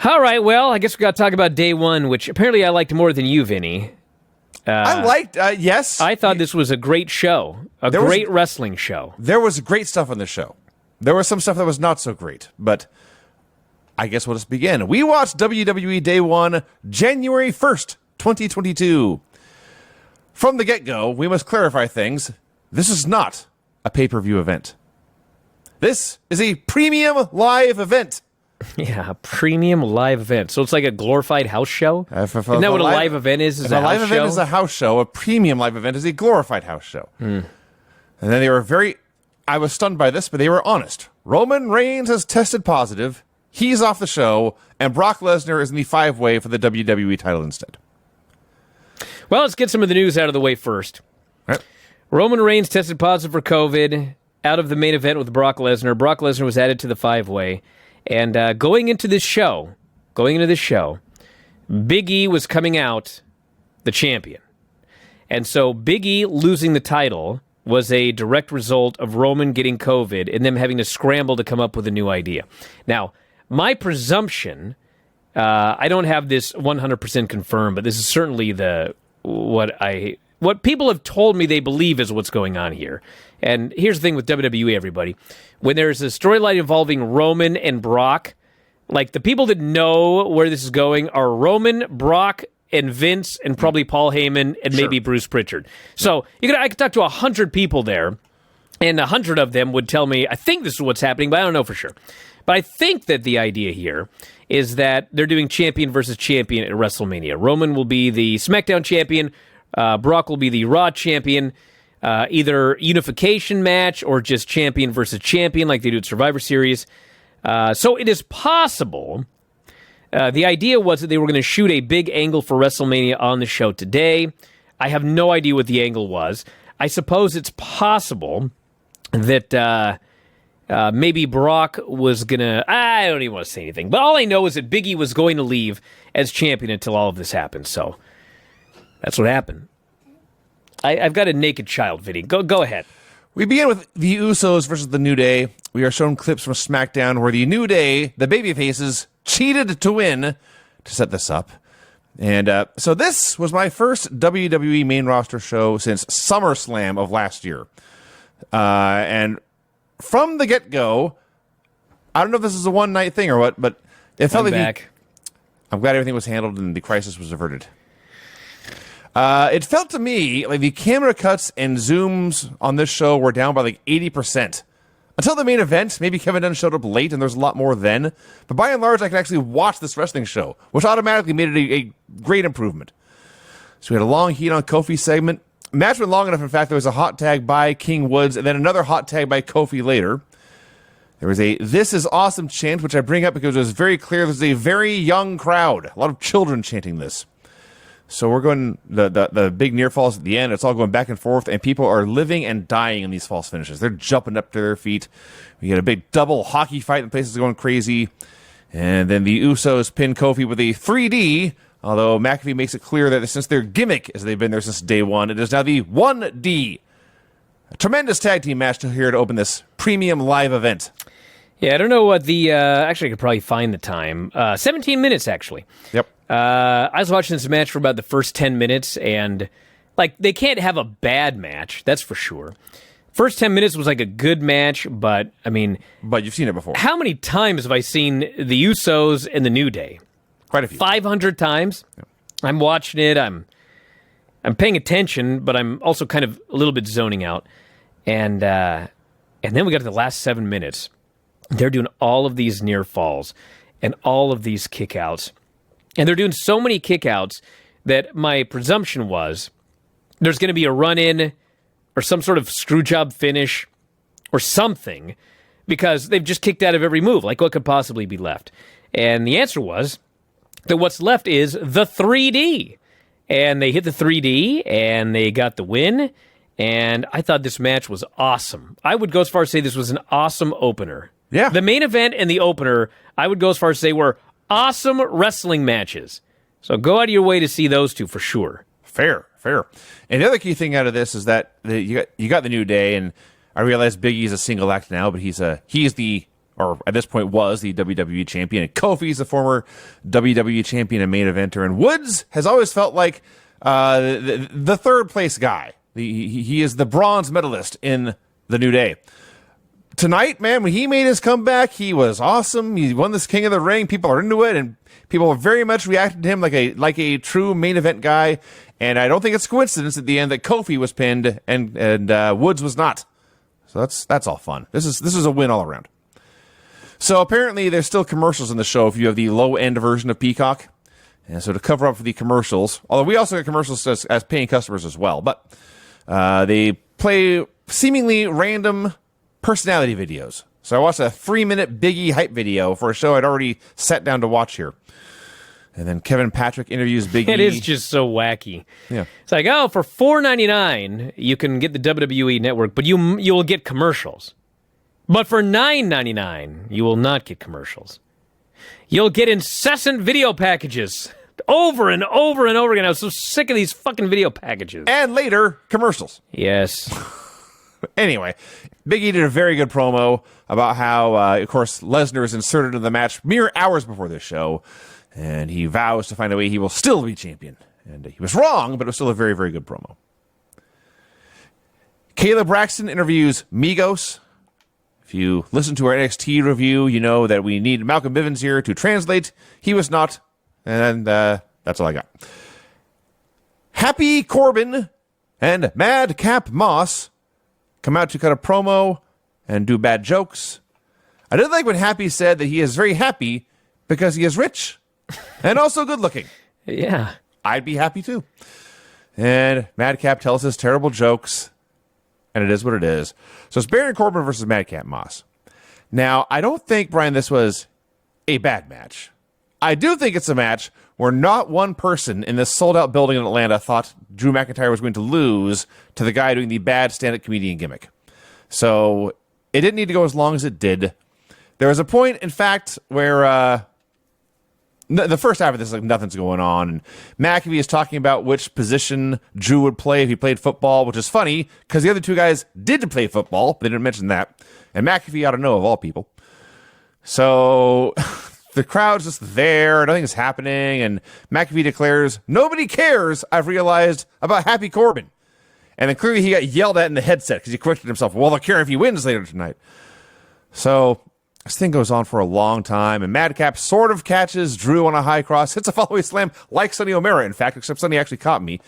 All right, well, I guess we got to talk about day one, which apparently I liked more than you, Vinny. Yes. I thought this was a great show, great wrestling show. There was great stuff on the show. There was some stuff that was not so great, but I guess we'll just begin. We watched WWE Day One, January 1st, 2022. From the get-go, we must clarify things. This is not a pay-per-view event. This is a premium live event. Yeah, a premium live event. So it's like a glorified house show? Isn't that what a live event is? A live event is a house show. A premium live event is a glorified house show. And then they were I was stunned by this, but they were honest. Roman Reigns has tested positive. He's off the show. And Brock Lesnar is in the 5-way for the WWE title instead. Well, let's get some of the news out of the way first. Right. Roman Reigns tested positive for COVID out of the main event with Brock Lesnar. Brock Lesnar was added to the 5-way. And going into this show, Big E was coming out the champion. And so Big E losing the title was a direct result of Roman getting COVID and them having to scramble to come up with a new idea. Now, my presumption, I don't have this 100% confirmed, but this is certainly what people have told me they believe is what's going on here. And here's the thing with WWE, everybody. When there's a storyline involving Roman and Brock, like the people that know where this is going are Roman, Brock, and Vince, and probably Paul Heyman, and maybe Bruce Pritchard. So I could talk to 100 people there, and 100 of them would tell me, I think this is what's happening, but I don't know for sure. But I think that the idea here is that they're doing champion versus champion at WrestleMania. Roman will be the SmackDown champion. Brock will be the Raw champion. Either unification match or just champion versus champion like they do at Survivor Series. So it is possible. The idea was that they were going to shoot a big angle for WrestleMania on the show today. I have no idea what the angle was. I suppose it's possible that maybe Brock was going to... I don't even want to say anything. But all I know is that Big E was going to leave as champion until all of this happened. So that's what happened. I've got a naked child, Vinny. Go ahead. We begin with the Usos versus the New Day. We are shown clips from SmackDown where the New Day, the babyfaces, cheated to win to set this up. And so this was my first WWE main roster show since SummerSlam of last year. And from the get-go, I don't know if this is a one-night thing or what, but it felt I'm glad everything was handled and the crisis was averted. It felt to me like the camera cuts and zooms on this show were down by like 80%. Until the main event, maybe Kevin Dunn showed up late and there was a lot more then. But by and large, I could actually watch this wrestling show, which automatically made it a great improvement. So we had a long heat on Kofi segment. Match went long enough, in fact, there was a hot tag by King Woods and then another hot tag by Kofi later. There was a "This is awesome" chant, which I bring up because it was very clear there's a very young crowd. A lot of children chanting this. So we're going, the big near falls at the end, it's all going back and forth, and people are living and dying in these false finishes. They're jumping up to their feet. We get a big double hockey fight, and places are going crazy. And then the Usos pin Kofi with a 3D, although McAfee makes it clear that since their gimmick, as they've been there since day one, it is now the 1D. A tremendous tag team match here to open this premium live event. Yeah, I don't know what the... actually, I could probably find the time. 17 minutes, actually. Yep. I was watching this match for about the first 10 minutes, and like they can't have a bad match, that's for sure. First 10 minutes was like a good match, but I mean... But you've seen it before. How many times have I seen the Usos and the New Day? Quite a few. 500 times. Yep. I'm watching it, I'm paying attention, but I'm also kind of a little bit zoning out. And then we got to the last 7 minutes. They're doing all of these near falls and all of these kickouts. And they're doing so many kickouts that my presumption was there's going to be a run-in or some sort of screwjob finish or something because they've just kicked out of every move. Like, what could possibly be left? And the answer was that what's left is the 3D. And they hit the 3D, and they got the win. And I thought this match was awesome. I would go as far as say this was an awesome opener. Yeah. The main event and the opener, I would go as far as say were awesome wrestling matches. So go out of your way to see those two for sure. Fair. And the other key thing out of this is that you got the New Day, and I realize Big E's a single act now, but he's the or at this point was the WWE champion. And Kofi's the former WWE champion and main eventer. And Woods has always felt like the third place guy. He is the bronze medalist in the New Day. Tonight, man, when he made his comeback, he was awesome. He won this King of the Ring. People are into it, and people very much reacted to him like a true main event guy. And I don't think it's coincidence at the end that Kofi was pinned and Woods was not. So that's all fun. This is a win all around. So apparently there's still commercials in the show if you have the low end version of Peacock. And so to cover up for the commercials, although we also get commercials as paying customers as well, but they play seemingly random personality videos. So I watched a 3-minute Biggie hype video for a show I'd already sat down to watch here. And then Kevin Patrick interviews Biggie. It is just so wacky. Yeah. It's like, oh, for $4.99 you can get the WWE Network, but you will get commercials. But for $9.99 you will not get commercials. You'll get incessant video packages over and over and over again. I was so sick of these fucking video packages. And later, commercials. Yes. Anyway, Big E did a very good promo about how, of course, Lesnar is inserted into the match mere hours before this show, and he vows to find a way he will still be champion. And he was wrong, but it was still a very, very good promo. Kayla Braxton interviews Migos. If you listen to our NXT review, you know that we need Malcolm Bivens here to translate. He was not, and that's all I got. Happy Corbin and Madcap Moss come out to cut a promo and do bad jokes. I did like when Happy said that he is very happy because he is rich and also good looking. Yeah. I'd be happy too. And Madcap tells his terrible jokes, and it is what it is. So it's Baron Corbin versus Madcap Moss. Now, I don't think, Brian, this was a bad match. I do think it's a match where not one person in this sold-out building in Atlanta thought Drew McIntyre was going to lose to the guy doing the bad stand-up comedian gimmick. So it didn't need to go as long as it did. There was a point, in fact, where the first half of this, like, nothing's going on, and McAfee is talking about which position Drew would play if he played football, which is funny, because the other two guys did play football, but they didn't mention that, and McAfee ought to know, of all people. So the crowd's just there, nothing is happening, and McAfee declares, "Nobody cares, I've realized, about Happy Corbin." And then clearly he got yelled at in the headset, because he corrected himself, "Well, they'll care if he wins later tonight." So this thing goes on for a long time, and Madcap sort of catches Drew on a high cross, hits a follow-away slam like Sonny O'Mara, in fact, except Sonny actually caught me.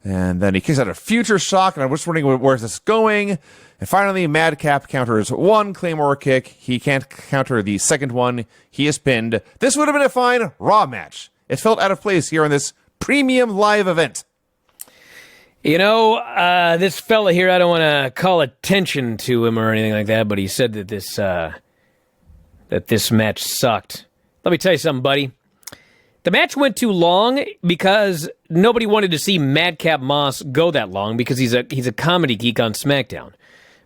And then he kicks out a future shock, and I'm just wondering where's this going. And finally, Madcap counters one Claymore kick. He can't counter the second one. He is pinned. This would have been a fine Raw match. It felt out of place here on this premium live event. You know, this fella here, I don't want to call attention to him or anything like that, but he said that this match sucked. Let me tell you something, buddy. The match went too long because nobody wanted to see Madcap Moss go that long because he's a comedy geek on SmackDown.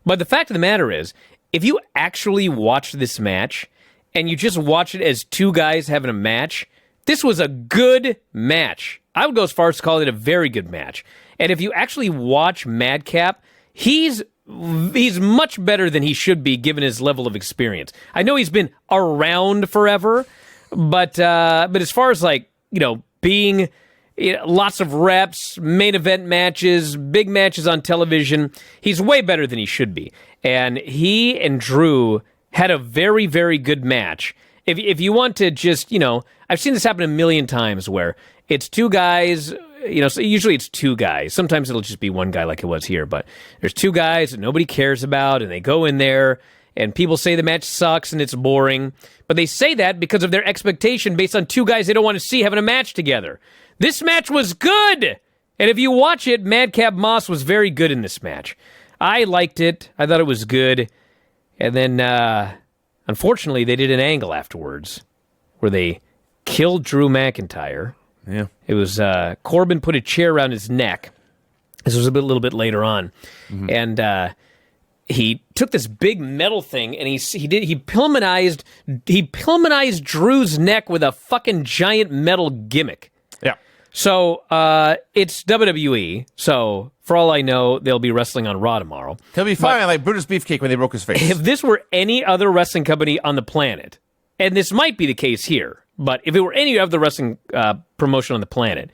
But the fact of the matter is, if you actually watch this match and you just watch it as two guys having a match, this was a good match. I would go as far as to call it a very good match. And if you actually watch Madcap, he's much better than he should be given his level of experience. I know he's been around forever, but as far as, like, you know, being lots of reps, main event matches, big matches on television, he's way better than he should be. And he and Drew had a very, very good match. If you want to just, you know, I've seen this happen a million times where it's two guys, you know, so usually it's two guys. Sometimes it'll just be one guy like it was here, but there's two guys that nobody cares about, and they go in there, and people say the match sucks and it's boring, but they say that because of their expectation based on two guys they don't want to see having a match together. This match was good! And if you watch it, Madcap Moss was very good in this match. I liked it. I thought it was good. And then, unfortunately, they did an angle afterwards where they killed Drew McIntyre. Yeah. It was Corbin put a chair around his neck. This was a little bit later on. Mm-hmm. And he took this big metal thing and he Pillmanized Drew's neck with a fucking giant metal gimmick. Yeah. So it's WWE. So for all I know, they'll be wrestling on Raw tomorrow. He'll be fine like Brutus Beefcake when they broke his face. If this were any other wrestling company on the planet, and this might be the case here, but if it were any other wrestling promotion on the planet,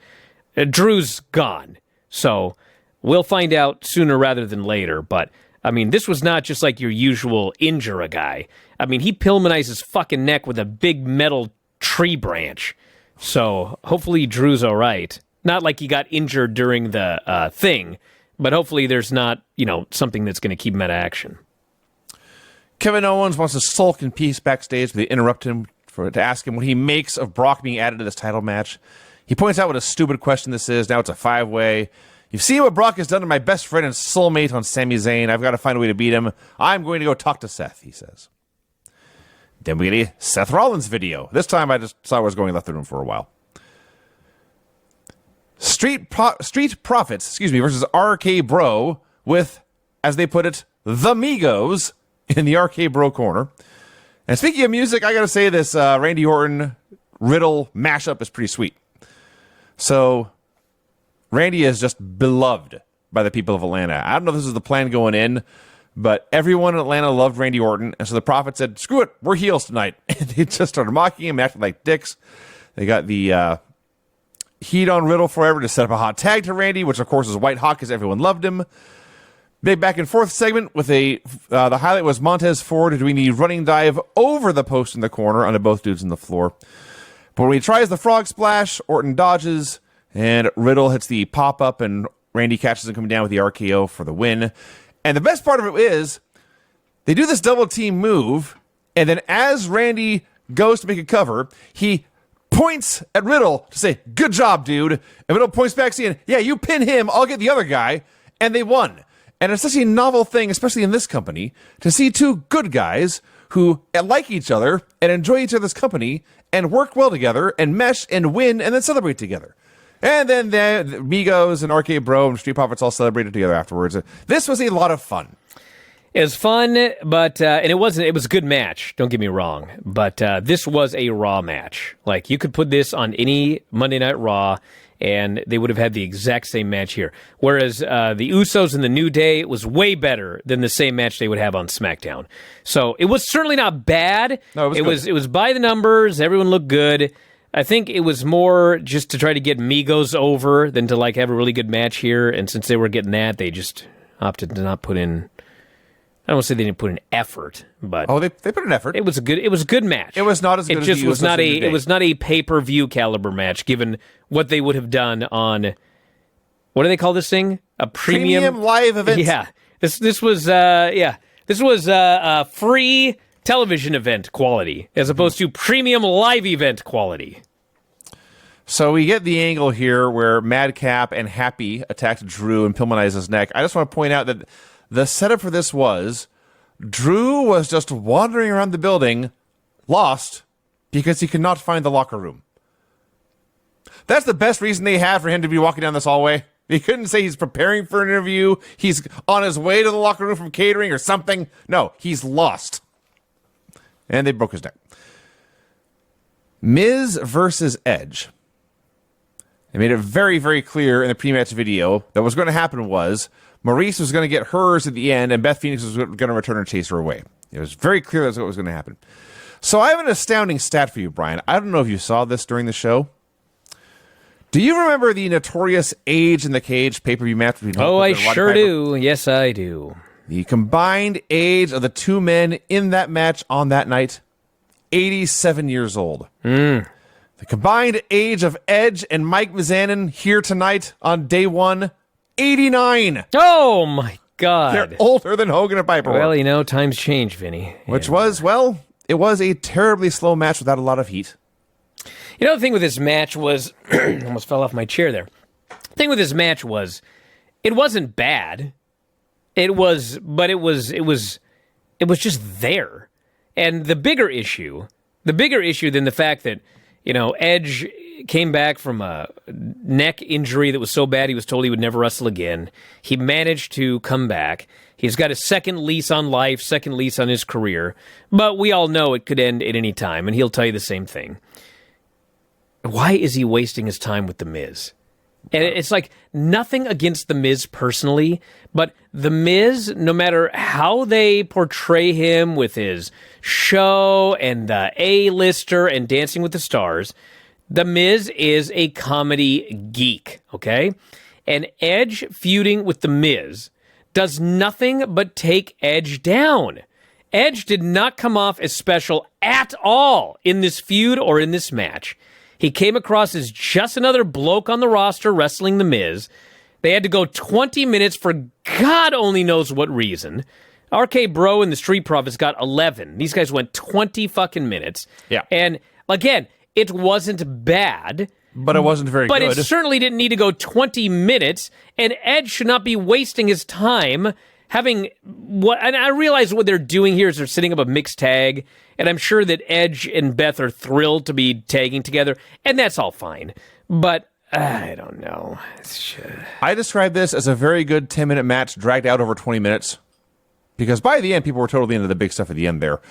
Drew's gone. So we'll find out sooner rather than later. But, I mean, this was not just like your usual injure a guy. I mean, he Pillmanized his fucking neck with a big metal tree branch. So hopefully Drew's all right. Not like he got injured during the thing, but hopefully there's not, something that's going to keep him out of action. Kevin Owens wants to sulk in peace backstage, but they interrupt him to ask him what he makes of Brock being added to this title match. He points out what a stupid question this is. Now it's a 5-way. You've seen what Brock has done to my best friend and soulmate on Sami Zayn. I've got to find a way to beat him. I'm going to go talk to Seth, he says. Then we get a Seth Rollins video. This time I just saw where I was going, left the room for a while. Street Profits, versus RK Bro with, as they put it, the Migos in the RK Bro corner. And speaking of music, I got to say this Randy Orton Riddle mashup is pretty sweet. So Randy is just beloved by the people of Atlanta. I don't know if this is the plan going in, but everyone in Atlanta loved Randy Orton. And so the Prophet said, screw it, we're heels tonight. And they just started mocking him, acting like dicks. They got the heat on Riddle forever to set up a hot tag to Randy, which of course is white hot because everyone loved him. Big back and forth segment with the highlight was Montez Ford doing the running dive over the post in the corner onto both dudes on the floor. But when he tries the frog splash, Orton dodges, and Riddle hits the pop-up, and Randy catches him coming down with the RKO for the win. And the best part of it is, they do this double team move, and then as Randy goes to make a cover, he points at Riddle to say, good job, dude. And Riddle points back saying, yeah, you pin him, I'll get the other guy. And they won. And it's such a novel thing, especially in this company, to see two good guys who like each other and enjoy each other's company and work well together and mesh and win and then celebrate together. And then the Migos and RK Bro and Street Profits all celebrated together afterwards. This was a lot of fun. It was fun, but and it was a good match, don't get me wrong. But this was a Raw match. Like, you could put this on any Monday Night Raw, and they would have had the exact same match here. Whereas the Usos and the New Day was way better than the same match they would have on SmackDown. So it was certainly not bad. No, it was by the numbers. Everyone looked good. I think it was more just to try to get Migos over than to have a really good match here. And since they were getting that, they just opted to not put in. I don't want to say they didn't put in effort, but they put an effort. It was a good match. It was not as good as it was not a pay-per-view caliber match, given what they would have done on, what do they call this thing? A premium live event. Yeah, this was free television event quality as opposed to premium live event quality. So we get the angle here where Madcap and Happy attacked Drew and Pillmanized his neck. I just want to point out that the setup for this was Drew was just wandering around the building, lost, because he could not find the locker room. That's the best reason they had for him to be walking down this hallway. He couldn't say he's preparing for an interview, he's on his way to the locker room from catering or something. No, he's lost. And they broke his neck. Miz versus Edge. They made it very, very clear in the pre-match video that what was going to happen was Maurice was going to get hers at the end, and Beth Phoenix was going to return and chase her away. It was very clear that's what was going to happen. So I have an astounding stat for you, Brian. I don't know if you saw this during the show. Do you remember the notorious Age in the Cage pay-per-view match between Hulk Hogan and Roddy sure Piper? do. Yes, I do. The combined age of the two men in that match on that night, 87 years old. The combined age of Edge and Mike Mizanin here tonight on day one, 89. Oh, my God. They're older than Hogan and Piper. Well, times change, Vinny. Which was, it was a terribly slow match without a lot of heat. The thing with this match was, almost fell off my chair there. The thing with this match was, it wasn't bad. It was just there. And the bigger issue than the fact that, Edge came back from a neck injury that was so bad he was told he would never wrestle again. He managed to come back. He's got a second lease on life, second lease on his career. But we all know it could end at any time, and he'll tell you the same thing. why is he wasting his time with The Miz? And it's like nothing against The Miz personally, but The Miz, no matter how they portray him with his show and the A-lister and Dancing with the Stars, The Miz is a comedy geek, okay? And Edge feuding with The Miz does nothing but take Edge down. Edge did not come off as special at all in this feud or in this match. He came across as just another bloke on the roster wrestling The Miz. They had to go 20 minutes for God only knows what reason. RK Bro and the Street Profits got 11. These guys went 20 fucking minutes. Yeah. And again, it wasn't bad. But it wasn't very but good. But it certainly didn't need to go 20 minutes, and Edge should not be wasting his time having what. And I realize what they're doing here is they're setting up a mixed tag, and I'm sure that Edge and Beth are thrilled to be tagging together, and that's all fine. But I don't know. I describe this as a very good 10-minute match dragged out over 20 minutes, because by the end, people were totally into the big stuff at the end there.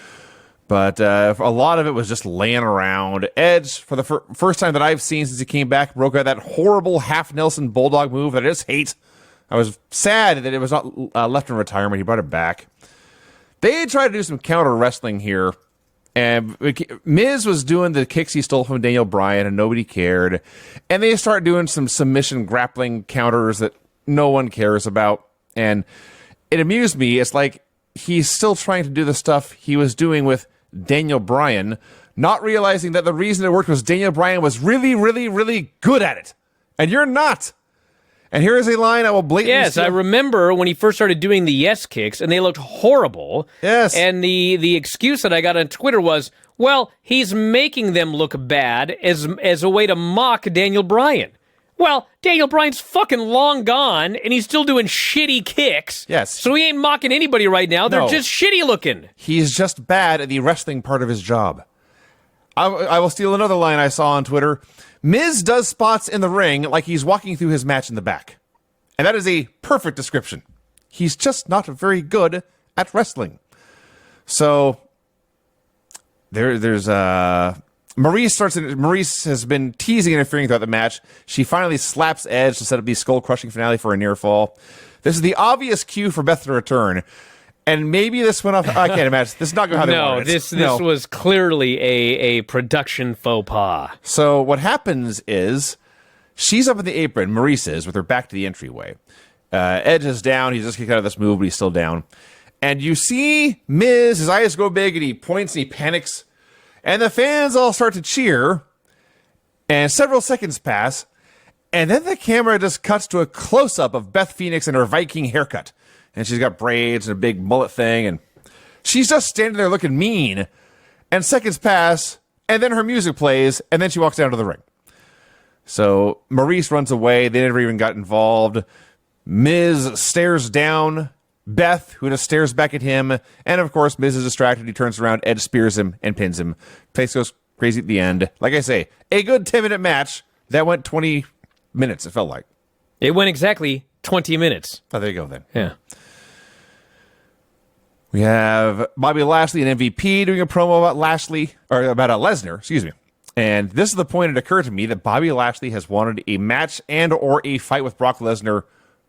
But a lot of it was just laying around. Edge, for the first time that I've seen since he came back, broke out that horrible half-Nelson Bulldog move that I just hate. I was sad that it was not left in retirement. He brought it back. They tried to do some counter wrestling here. And Miz was doing the kicks he stole from Daniel Bryan, and nobody cared. And they start doing some submission grappling counters that no one cares about. And it amused me. It's like he's still trying to do the stuff he was doing with Daniel Bryan, not realizing that the reason it worked was Daniel Bryan was really, really, really good at it. And you're not. And here is a line I will blatantly Yes, I remember when he first started doing the yes kicks, and they looked horrible. Yes. And the excuse that I got on Twitter was, well, he's making them look bad as a way to mock Daniel Bryan. Well, Daniel Bryan's fucking long gone, and he's still doing shitty kicks. Yes. So he ain't mocking anybody right now. They're just shitty looking. He's just bad at the wrestling part of his job. I will steal another line I saw on Twitter. Miz does spots in the ring like he's walking through his match in the back. And that is a perfect description. He's just not very good at wrestling. So there's Maurice has been teasing interfering throughout the match. She finally slaps Edge to set up the skull-crushing finale for a near fall. This is the obvious cue for Beth to return. And maybe this went off. I can't imagine. This is not going how they wanted it. This was clearly a production faux pas. So what happens is she's up in the apron, Maurice is, with her back to the entryway. Edge is down. He's just kicked out of this move, but he's still down. And you see Miz, his eyes go big, and he points and he panics. And the fans all start to cheer, and several seconds pass, and then the camera just cuts to a close-up of Beth Phoenix and her Viking haircut. And she's got braids and a big mullet thing, and she's just standing there looking mean. And seconds pass, and then her music plays, and then she walks down to the ring. So Maurice runs away. They never even got involved. Miz stares down Beth, who just stares back at him. And, of course, Miz is distracted. He turns around, Edge spears him, and pins him. Place goes crazy at the end. Like I say, a good 10-minute match that went 20 minutes, it felt like. It went exactly 20 minutes. Oh, there you go, then. Yeah. We have Bobby Lashley and MVP doing a promo about Lesnar, excuse me. And this is the point it occurred to me that Bobby Lashley has wanted a match and or a fight with Brock Lesnar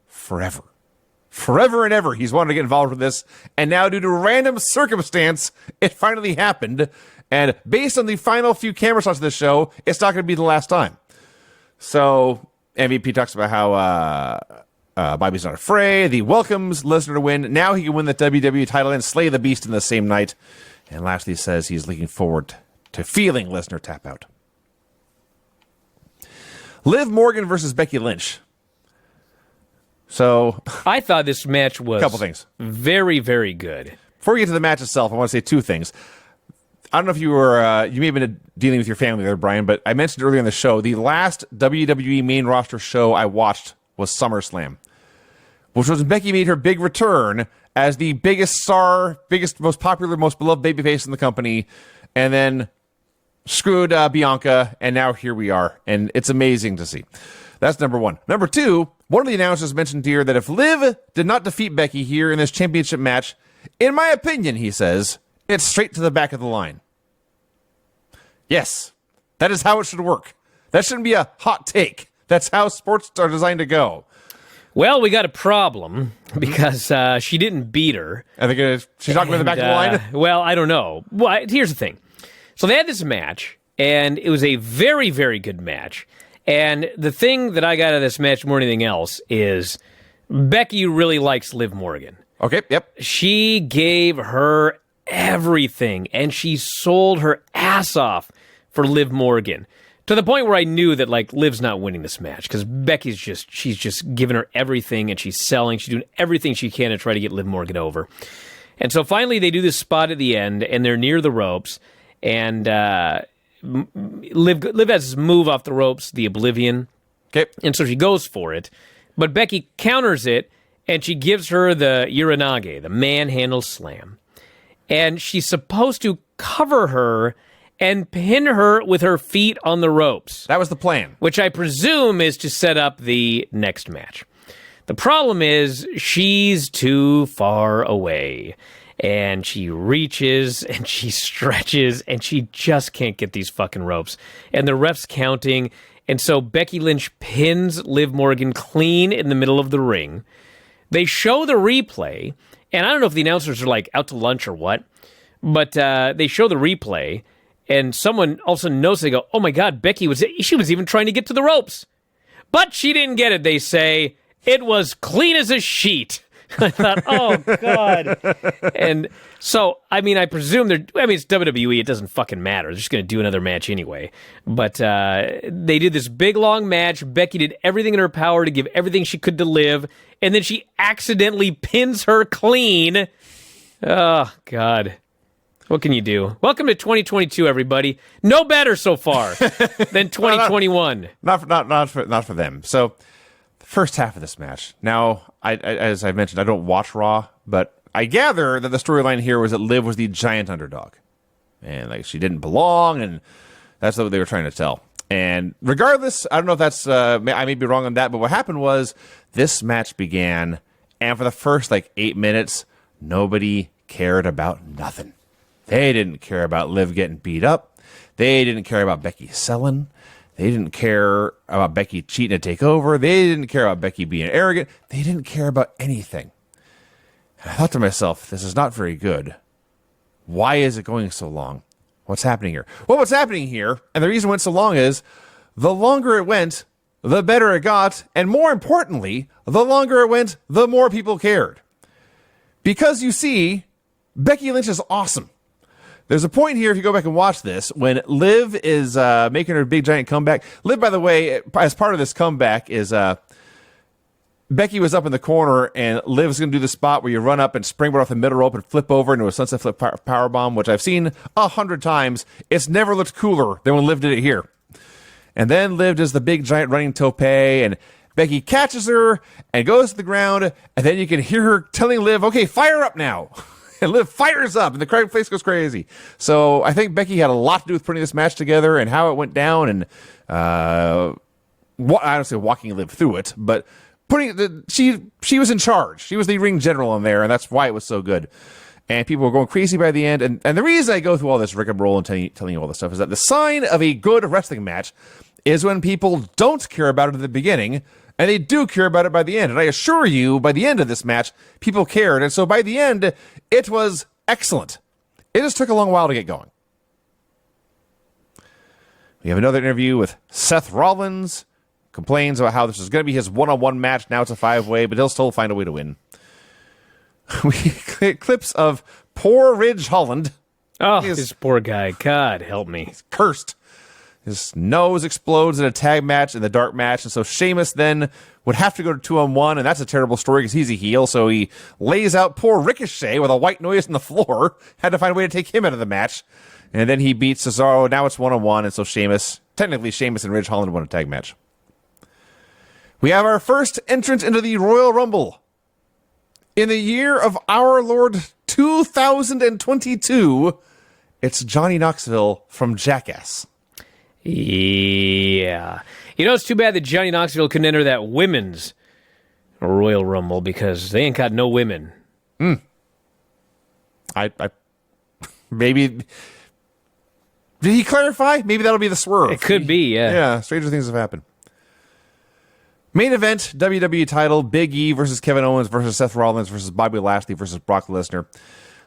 forever. Forever and ever, he's wanted to get involved with this. And now, due to random circumstance, it finally happened. And based on the final few camera shots of this show, it's not going to be the last time. So, MVP talks about how Bobby's not afraid. He welcomes Lesnar to win. Now he can win the WWE title and slay the Beast in the same night. And Lashley says he's looking forward to feeling Lesnar tap out. Liv Morgan versus Becky Lynch. So I thought this match was a couple things. Very, very good. Before we get to the match itself, I want to say two things. I don't know if you were, you may have been dealing with your family there, Brian, but I mentioned earlier in the show, the last WWE main roster show I watched was SummerSlam, which was when Becky made her big return as the biggest star, biggest, most popular, most beloved babyface in the company, and then screwed Bianca, and now here we are, and it's amazing to see. That's number one. Number two, one of the announcers mentioned here that if Liv did not defeat Becky here in this championship match, in my opinion, he says, it's straight to the back of the line. Yes, that is how it should work. That shouldn't be a hot take. That's how sports are designed to go. Well, we got a problem because she didn't beat her. I think she's talking about the back of the line. Well, I don't know. Well, here's the thing. So they had this match, and it was a very, very good match. And the thing that I got out of this match more than anything else is Becky really likes Liv Morgan. Okay, yep. She gave her everything, and she sold her ass off for Liv Morgan. To the point where I knew that, like, Liv's not winning this match because Becky's she's just giving her everything and she's selling. She's doing everything she can to try to get Liv Morgan over. And so finally they do this spot at the end and they're near the ropes and Liv has this move off the ropes, the Oblivion. Okay. And so she goes for it. But Becky counters it and she gives her the Uranage, the manhandle slam. And she's supposed to cover her and pin her with her feet on the ropes. That was the plan. Which I presume is to set up the next match. The problem is she's too far away. And she reaches and she stretches and she just can't get these fucking ropes. And the ref's counting. And so Becky Lynch pins Liv Morgan clean in the middle of the ring. They show the replay. And I don't know if the announcers are like out to lunch or what. But they show the replay. And someone all of a sudden knows, they go, oh my God, she was even trying to get to the ropes. But she didn't get it, they say. It was clean as a sheet. I thought, oh God. And so, I mean, I presume it's WWE, it doesn't fucking matter. They're just going to do another match anyway. But they did this big, long match. Becky did everything in her power to give everything she could to Liv. And then she accidentally pins her clean. Oh, God. What can you do? Welcome to 2022, everybody. No better so far than 2021. Not for them. So, the first half of this match. Now, as I mentioned, I don't watch Raw, but I gather that the storyline here was that Liv was the giant underdog, and like she didn't belong, and that's what they were trying to tell. And regardless, I don't know if that's I may be wrong on that, but what happened was this match began, and for the first 8 minutes, nobody cared about nothing. They didn't care about Liv getting beat up. They didn't care about Becky selling. They didn't care about Becky cheating to take over. They didn't care about Becky being arrogant. They didn't care about anything. And I thought to myself, this is not very good. Why is it going so long? What's happening here? Well, what's happening here, and the reason it went so long is, the longer it went, the better it got, and more importantly, the longer it went, the more people cared. Because you see, Becky Lynch is awesome. There's a point here, if you go back and watch this, when Liv is making her big giant comeback. Liv, by the way, as part of this comeback, is Becky was up in the corner, and Liv is going to do the spot where you run up and springboard off the middle rope and flip over into a sunset flip powerbomb, which I've seen 100 times. It's never looked cooler than when Liv did it here. And then Liv does the big giant running tope, and Becky catches her and goes to the ground, and then you can hear her telling Liv, okay, fire up now. And Liv fires up, and the crowd face goes crazy. So I think Becky had a lot to do with putting this match together and how it went down, and I don't say walking Liv through it, but she was in charge. She was the ring general in there, and that's why it was so good. And people were going crazy by the end. And the reason I go through all this rigmarole and telling you all this stuff is that the sign of a good wrestling match is when people don't care about it at the beginning, and they do care about it by the end. And I assure you, by the end of this match, people cared. And so by the end, it was excellent. It just took a long while to get going. We have another interview with Seth Rollins. Complains about how this is going to be his one-on-one match. Now it's a 5-way, but he'll still find a way to win. We get clips of poor Ridge Holland. Oh, this poor guy. God help me. He's cursed. His nose explodes in a tag match in the dark match, and so Sheamus then would have to go to 2-on-1, and that's a terrible story because he's a heel, so he lays out poor Ricochet with a white noise on the floor. Had to find a way to take him out of the match. And then he beats Cesaro. Now it's 1-on-1, and so Sheamus and Ridge Holland won a tag match. We have our first entrant into the Royal Rumble. In the year of our Lord 2022, it's Johnny Knoxville from Jackass. Yeah. You know, it's too bad that Johnny Knoxville couldn't enter that women's Royal Rumble because they ain't got no women. I maybe Did he clarify? Maybe that'll be the swerve. It could be, yeah. Yeah, stranger things have happened. Main event, WWE title, Big E versus Kevin Owens versus Seth Rollins versus Bobby Lashley versus Brock Lesnar.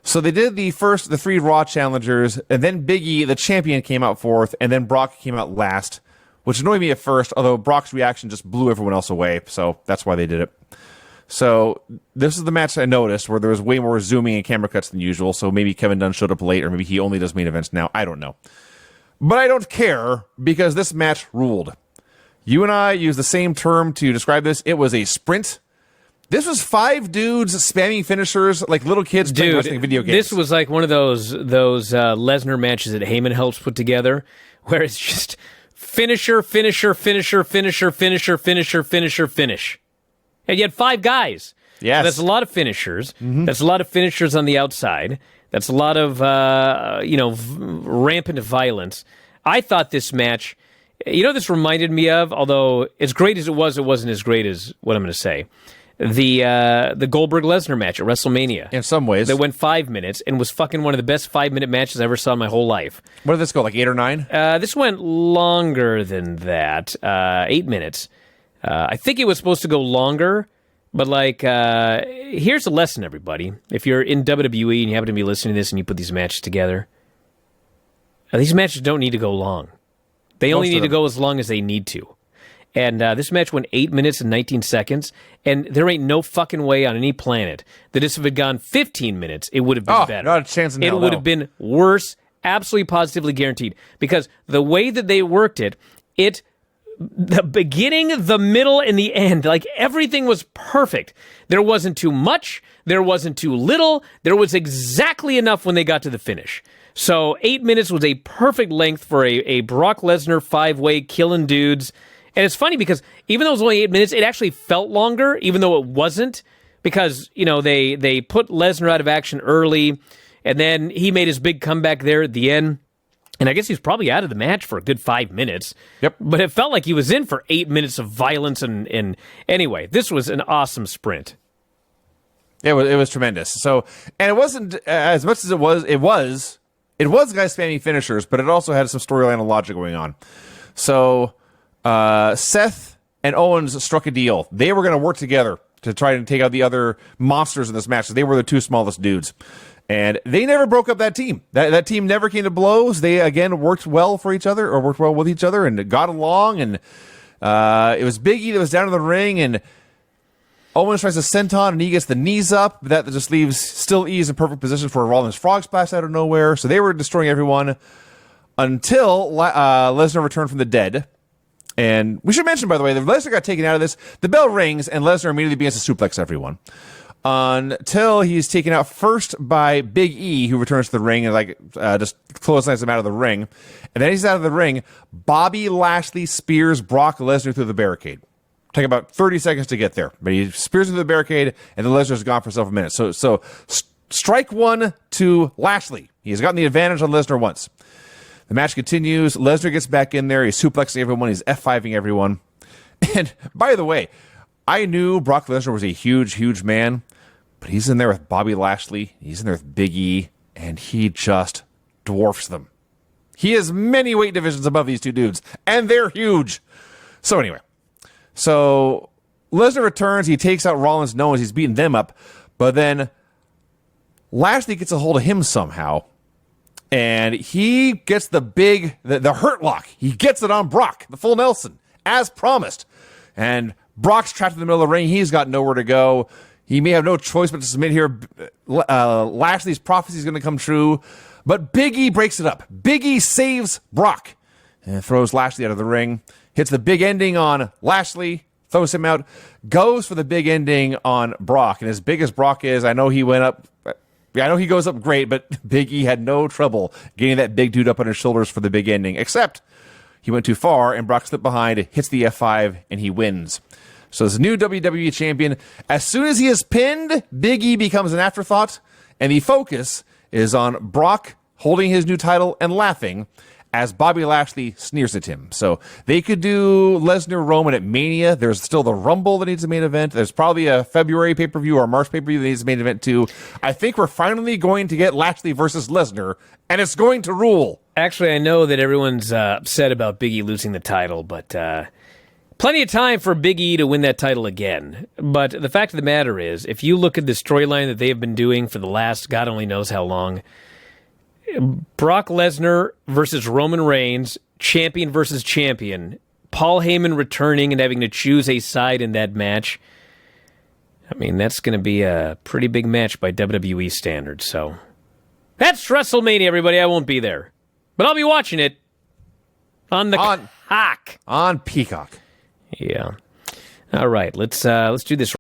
So they did the 3 Raw challengers, and then Big E, the champion, came out fourth, and then Brock came out last, which annoyed me at first, although Brock's reaction just blew everyone else away, so that's why they did it. So this is the match I noticed where there was way more zooming and camera cuts than usual, so maybe Kevin Dunn showed up late, or maybe he only does main events now. I don't know. But I don't care, because this match ruled. You and I used the same term to describe this. It was a sprint. This was 5 dudes spamming finishers like little kids playing wrestling video games. This was like one of those Lesnar matches that Heyman helps put together, where it's just finisher, finisher, finisher, finisher, finisher, finisher, finisher, finish. And you had 5 guys. Yes. That's a lot of finishers. Mm-hmm. That's a lot of finishers on the outside. That's a lot of rampant violence. I thought this match, this reminded me of, although as great as it wasn't as great as what I'm going to say. The Goldberg-Lesnar match at WrestleMania. In some ways. That went 5 minutes and was fucking one of the best 5-minute matches I ever saw in my whole life. What did this go, like 8 or 9? This went longer than that. 8 minutes. I think it was supposed to go longer, but here's a lesson, everybody. If you're in WWE and you happen to be listening to this and you put these matches together, these matches don't need to go long. They only need to go as long as they need to. And this match went 8 minutes and 19 seconds, and there ain't no fucking way on any planet that if it had gone 15 minutes, it would have been better. Not a chance in hell. It would have been worse, absolutely positively guaranteed. Because the way that they worked it, the beginning, the middle, and the end, everything was perfect. There wasn't too much, there wasn't too little, there was exactly enough when they got to the finish. So 8 minutes was a perfect length for a Brock Lesnar 5-way killing dudes. And it's funny because even though it was only 8 minutes, it actually felt longer, even though it wasn't, because, they put Lesnar out of action early, and then he made his big comeback there at the end. And I guess he's probably out of the match for a good 5 minutes. Yep. But it felt like he was in for 8 minutes of violence. And anyway, this was an awesome sprint. It was tremendous. So, and it wasn't as much as it was guys spamming finishers, but it also had some storyline and logic going on. So, Seth and Owens struck a deal. They were going to work together to try and take out the other monsters in this match. They were the 2 smallest dudes. And they never broke up that team. That team never came to blows. They, again, worked well for each other, or worked well with each other, and got along. And it was Big E that was down in the ring, and Owens tries to senton, and he gets the knees up. But that just leaves still E's in perfect position for a Rollins frog splash out of nowhere. So they were destroying everyone until Lesnar returned from the dead. And we should mention, by the way, that Lesnar got taken out of this. The bell rings, and Lesnar immediately begins to suplex everyone. Until he's taken out first by Big E, who returns to the ring and just clotheslines him out of the ring. And then he's out of the ring. Bobby Lashley spears Brock Lesnar through the barricade. Take about 30 seconds to get there. But he spears through the barricade, and then Lesnar's gone for several minutes. So strike one to Lashley. He has gotten the advantage on Lesnar once. The match continues. Lesnar gets back in there. He's suplexing everyone. He's F5ing everyone. And by the way, I knew Brock Lesnar was a huge, huge man, but he's in there with Bobby Lashley. He's in there with Big E, and he just dwarfs them. He is many weight divisions above these 2 dudes, and they're huge. So anyway, Lesnar returns. He takes out Rollins and Owens. He's beating them up, but then Lashley gets a hold of him somehow. And he gets the hurt lock. He gets it on Brock, the full Nelson, as promised. And Brock's trapped in the middle of the ring. He's got nowhere to go. He may have no choice but to submit here. Lashley's prophecy is going to come true. But Big E breaks it up. Big E saves Brock and throws Lashley out of the ring. Hits the big ending on Lashley, throws him out, goes for the big ending on Brock. And as big as Brock is, I know he went up. I know he goes up great, but Big E had no trouble getting that big dude up on his shoulders for the big ending, except he went too far, and Brock slipped behind, hits the F5, and he wins. So as a new WWE champion, as soon as he is pinned, Big E becomes an afterthought, and the focus is on Brock holding his new title and laughing as Bobby Lashley sneers at him. So they could do Lesnar Roman at Mania. There's still the Rumble that needs a main event. There's probably a February pay-per-view or a March pay-per-view that needs a main event too. I think we're finally going to get Lashley versus Lesnar, and it's going to rule. Actually, I know that everyone's upset about Big E losing the title, but plenty of time for Big E to win that title again. But the fact of the matter is, if you look at the storyline that they have been doing for the last God only knows how long, Brock Lesnar versus Roman Reigns, champion versus champion, Paul Heyman returning and having to choose a side in that match. I mean, that's going to be a pretty big match by WWE standards. So that's WrestleMania, everybody. I won't be there, but I'll be watching it on the Cock. On Peacock. Yeah. All right. Let's do this.